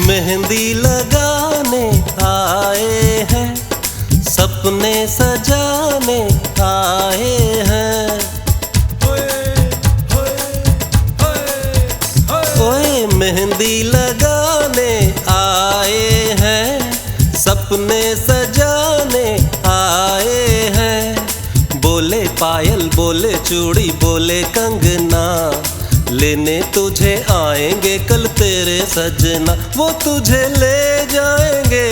मेहंदी लगाने आए हैं, सपने सजाने आए हैं। ओए मेहंदी लगाने आए हैं, सपने सजाने आए हैं। बोले पायल बोले चूड़ी बोले कंगना, लेने तुझे आएंगे कल तेरे सजना, वो तुझे ले जाएंगे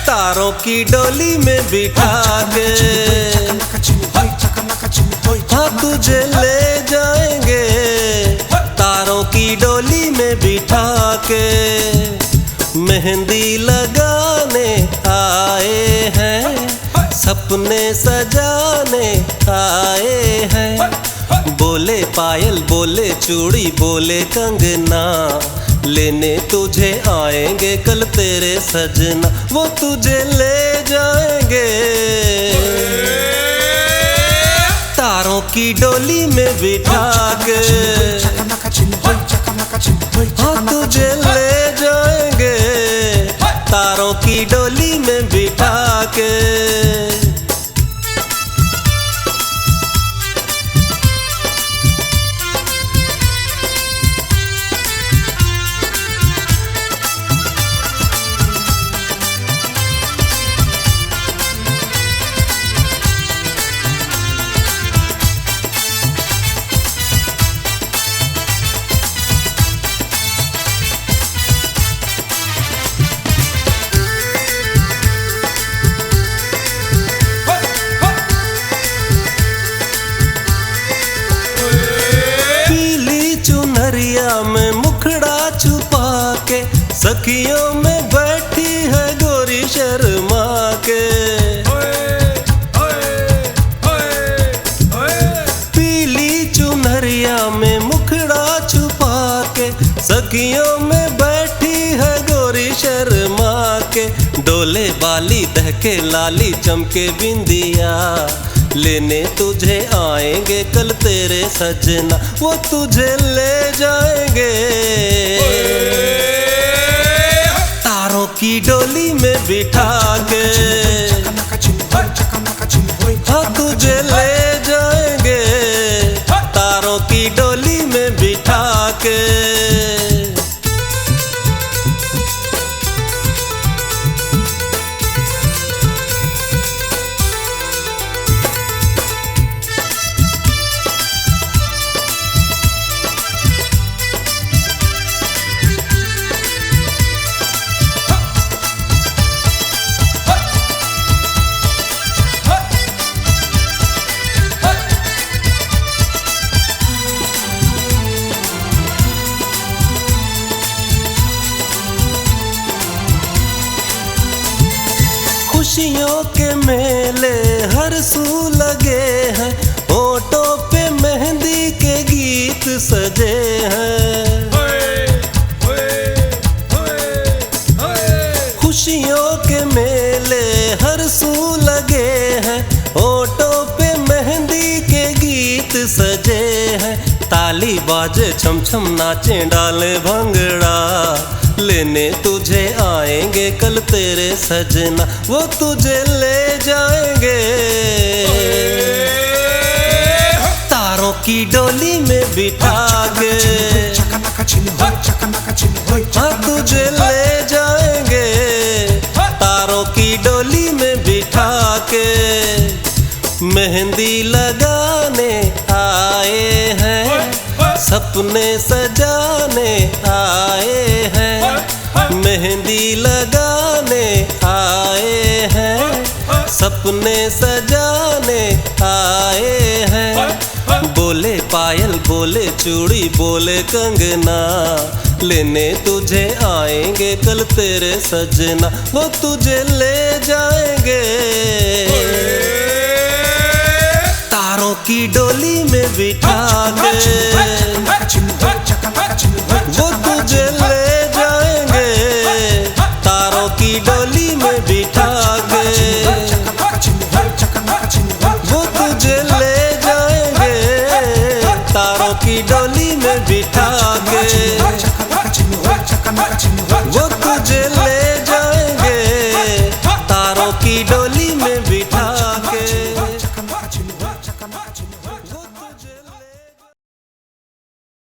तारों की डोली में बिठा के। हाँ तुझे ले जाएंगे तारों की डोली में बिठा के। मेहंदी लगाने आए हैं, सपने सजाने आए हैं। बोले पायल बोले चूड़ी बोले कंगना, लेने तुझे आएंगे कल तेरे सजना, वो तुझे ले जाएंगे तारों की डोली में बिठा के। हाँ तुझे ले जाएंगे तारों की डोली में बिठा के। में मुखड़ा छुपा के सखियों में बैठी है गोरी शर्मा के। पीली चुनरिया में मुखड़ा छुपा के सखियों में बैठी है गोरी शर्मा के। डोले बाली दहके लाली चमके बिंदिया, लेने तुझे आएंगे कल तेरे सजना, वो तुझे ले जाएंगे तारों की डोली में बिठा के। हाँ तुझे ले जाएंगे तारों की डोली में बिठा के। खुशियों के मेले हर सू लगे हैं, होठों पे मेहंदी के गीत सजे हैं। खुशियों के मेले हर सू लगे हैं, होठों पे मेहंदी के गीत सजे हैं। ताली बाजे छम छम नाचे डाले भंगड़ा, लेने तुझे आएंगे कल तेरे सजना, वो तुझे ले जाएंगे तारों की डोली में बिठा के। हाँ तुझे ले जाएंगे तारों की डोली में बिठा के। मेहंदी लगाने आए हैं, सपने सजाने आए हैं। मेहंदी लगाने आए हैं, सपने सजाने आए हैं। बोले पायल बोले चूड़ी बोले कंगना, लेने तुझे आएंगे कल तेरे सजना, वो तुझे ले जाएंगे तारों की डोली